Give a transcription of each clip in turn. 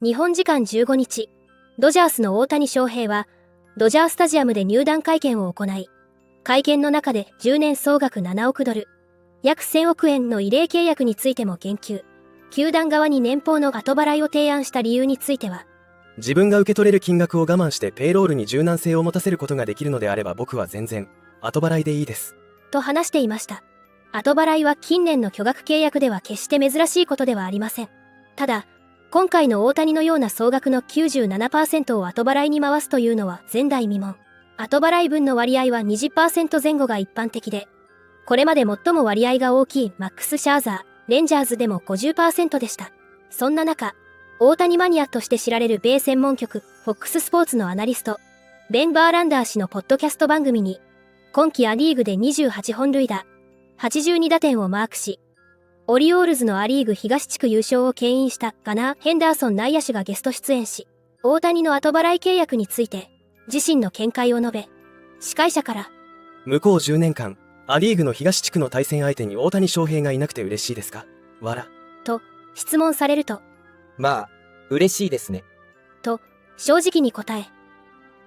日本時間15日、ドジャースの大谷翔平は、ドジャースタジアムで入団会見を行い、会見の中で10年総額7億ドル、約1000億円の異例契約についても言及。球団側に年俸の後払いを提案した理由については、自分が受け取れる金額を我慢してペイロールに柔軟性を持たせることができるのであれば僕は全然、後払いでいいです。と話していました。後払いは近年の巨額契約では決して珍しいことではありません。ただ、今回の大谷のような総額の 97% を後払いに回すというのは前代未聞。後払い分の割合は 20% 前後が一般的で、これまで最も割合が大きいマックス・シャーザー、レンジャーズでも 50% でした。そんな中、大谷マニアとして知られる米専門局 FOX スポーツのアナリスト、ベン・バーランダー氏のポッドキャスト番組に、今季ア・リーグで28本塁打、82打点をマークし、オリオールズのア・リーグ東地区優勝を牽引したガナー・ヘンダーソン内野手がゲスト出演し、大谷の後払い契約について、自身の見解を述べ、司会者から、向こう10年間、ア・リーグの東地区の対戦相手に大谷翔平がいなくて嬉しいですか？笑。と、質問されると、まあ、嬉しいですね。と、正直に答え、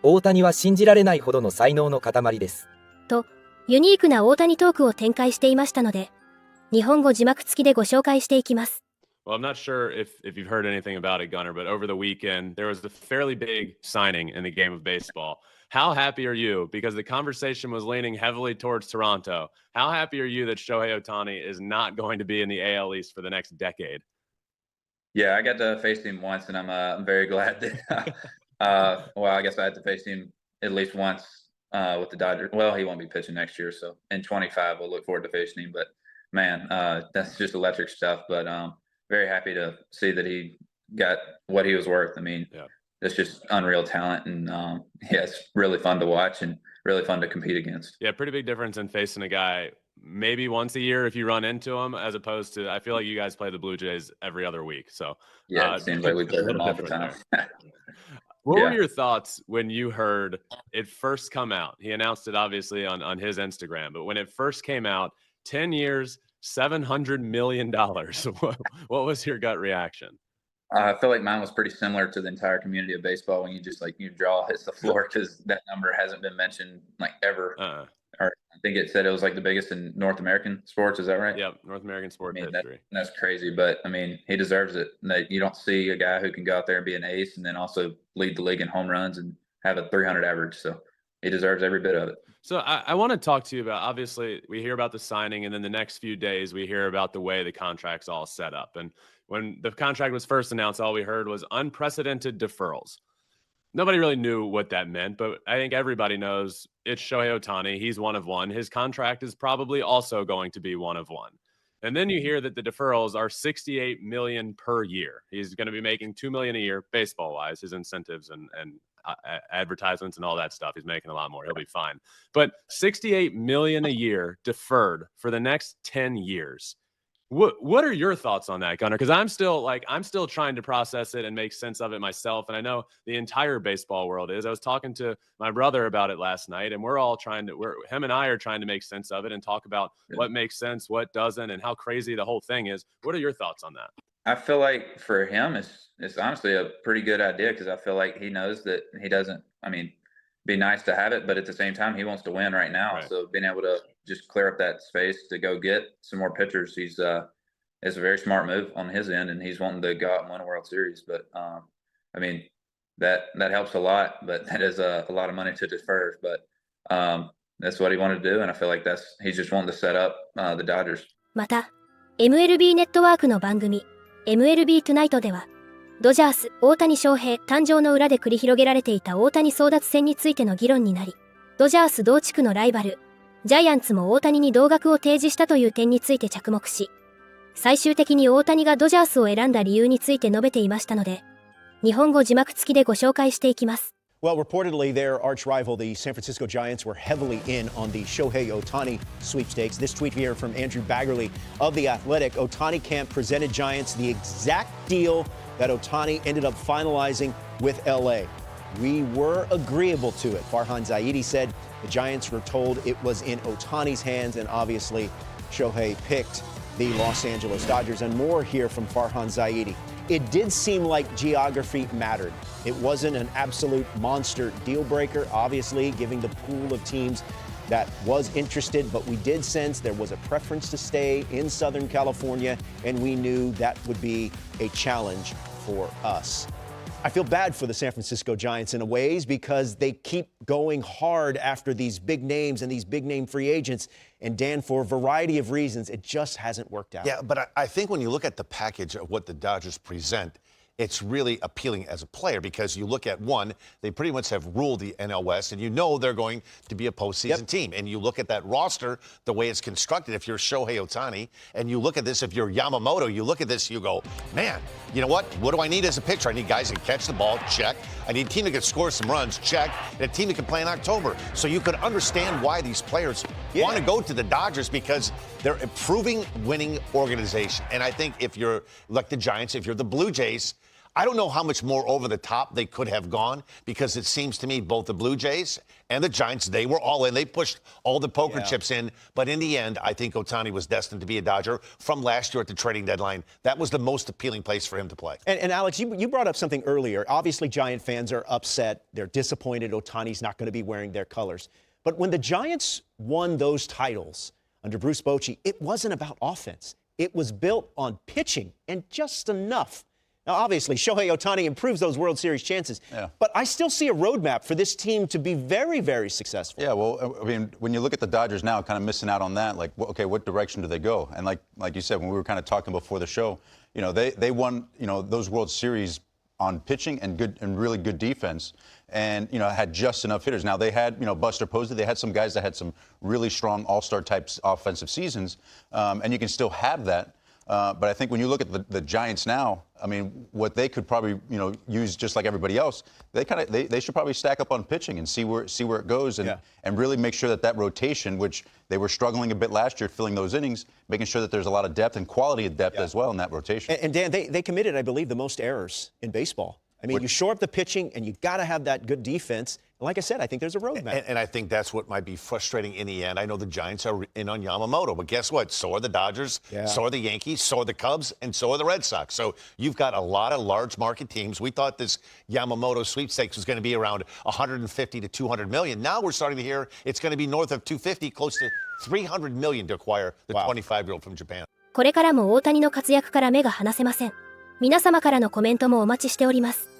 大谷は信じられないほどの才能の塊です。と、ユニークな大谷トークを展開していましたので、日本語字幕付きでご紹介していきます。Well, I'm not sure if you've heard anything about it, Gunnar, but over the weekend, there was a fairly big signing in the game of baseball. How happy are you? Because the conversation was leaning heavily towards Toronto. How happy are you that Shohei Ohtani is not going to be in the AL East for the next decade? Yeah, I got to face him once, and I'm very glad that. Well, I guess I had to face him at least once with the Dodgers. Well, he won't be pitching next year, so in 25, we'll look forward to facing him. But man, that's just electric stuff. But very happy to see that he got what he was worth. I mean, Yeah. It's just unreal talent, and yeah, it's really fun to watch and really fun to compete against. Yeah, pretty big difference in facing a guy maybe once a year if you run into him, as opposed to, I feel like you guys play the Blue Jays every other week. So Yeah, it seems like we play them all the time. what Yeah. were your thoughts when you heard it first come out? He announced it obviously on his Instagram, but when it first came out, 10 years, $700 million. What was your gut reaction? I feel like mine was pretty similar to the entire community of baseball when you just like your jaw hits the floor because that number hasn't been mentioned like ever. Or I think it said it was like the biggest in North American sports. Is that right? Yep, North American sport history. That's crazy, but I mean, he deserves it. You don't see a guy who can go out there and be an ace and then also lead the league in home runs and have a 300 average. So he deserves every bit of it. So I want to talk to you about, obviously, we hear about the signing, and then the next few days we hear about the way the contract's all set up. And when the contract was first announced, all we heard was unprecedented deferrals. Nobody really knew what that meant, but I think everybody knows it's Shohei Ohtani. He's one of one. His contract is probably also going to be one of one. And then you hear that the deferrals are $68 million per year. He's going to be making $2 million a year, baseball-wise, his incentives and advertisements and all that stuff. He's making a lot more. He'll be fine. But $68 million a year deferred for the next 10 years. What are your thoughts on that, Gunnar? Because I'm still trying to process it and make sense of it myself. And I know the entire baseball world is. I was talking to my brother about it last night, and him and I are trying to make sense of it and talk about what makes sense, what doesn't, and how crazy the whole thing is. What are your thoughts on that? I feel like for him, it's honestly a pretty good idea because I feel like he knows that he doesn't. I mean, be nice to have it, but at the same time, he wants to win right now. Right. So being able to just clear up that space to go get some more pitchers, it's a very smart move on his end, and he's wanting to go out and win a World Series. But I mean, that helps a lot, but that is a lot of money to defer. But that's what he wanted to do, and I feel like he's just wanting to set up the Dodgers. また、MLB ネットワークの番組、MLB トゥナイトでは、ドジャース、大谷翔平誕生の裏で繰り広げられていた大谷争奪戦についての議論になり、ドジャース同地区のライバル、ジャイアンツも大谷に同額を提示したという点について着目し、最終的に大谷がドジャースを選んだ理由について述べていましたので、日本語字幕付きでご紹介していきます。Well, reportedly, their arch rival, the San Francisco Giants, were heavily in on the Shohei Ohtani sweepstakes. This tweet here from Andrew Baggerly of The Athletic. Ohtani camp presented Giants the exact deal that Ohtani ended up finalizing with LA. We were agreeable to it, Farhan Zaidi said. The Giants were told it was in Ohtani's hands, and obviously Shohei picked the Los Angeles Dodgers. And more here from Farhan Zaidi. It did seem like geography mattered. It wasn't an absolute monster deal breaker, obviously, giving the pool of teams that was interested, but we did sense there was a preference to stay in Southern California, and we knew that would be a challenge for us. I feel bad for the San Francisco Giants in a ways because they keep going hard after these big names and these big name free agents. And Dan, for a variety of reasons, it just hasn't worked out. Yeah, but I think when you look at the package of what the Dodgers present, it's really appealing as a player because you look at one, they pretty much have ruled the NL West, and you know they're going to be a postseason team. And you look at that roster, the way it's constructed, if you're Shohei Ohtani, and you look at this, if you're Yamamoto, you look at this, you go, man, you know what? What do I need as a pitcher? I need guys that catch the ball, check. I need a team that can score some runs, check. And a team that can play in October. So you could understand why these players want to go to the Dodgers because they're a proving winning organization. And I think if you're like the Giants, if you're the Blue Jays, I don't know how much more over the top they could have gone because it seems to me both the Blue Jays and the Giants, they were all in. They pushed all the poker chips in. But in the end, I think Ohtani was destined to be a Dodger from last year at the trading deadline. That was the most appealing place for him to play. And Alex, you brought up something earlier. Obviously, Giant fans are upset. They're disappointed Ohtani's not going to be wearing their colors. But when the Giants won those titles under Bruce Bochy, it wasn't about offense. It was built on pitching and just enough. Now, obviously, Shohei Ohtani improves those World Series chances. But I still see a roadmap for this team to be very, very successful. Yeah, well, I mean, when you look at the Dodgers now, kind of missing out on that, like, okay, what direction do they go? And like you said, when we were kind of talking before the show, you know, they won, you know, those World Series on pitching and really good defense, and you know had just enough hitters. Now they had Buster Posey, they had some guys that had some really strong all-star types offensive seasons, and you can still have that. But I think when you look at the Giants now, I mean, what they could probably use just like everybody else, they should probably stack up on pitching and see where it goes and really make sure that rotation, which they were struggling a bit last year, filling those innings, making sure that there's a lot of depth and quality of depth as well in that rotation. And Dan, they committed, I believe, the most errors in baseball. I mean, you shore up the pitching, and you got to have that good defense. And like I said, I think there's a roadmap. And I think that's what might be frustrating in the end. I know the Giants are in on Yamamoto, but guess what? So are the Dodgers, so are the Yankees, so are the Cubs, and so are the Red Sox. So you've got a lot of large market teams. We thought this Yamamoto sweepstakes was going to be around 150 to 200 million. Now we're starting to hear it's going to be north of 250, close to 300 million to acquire the 25-year-old from Japan. これからも大谷の活躍から目が離せません。皆様からのコメントもお待ちしております。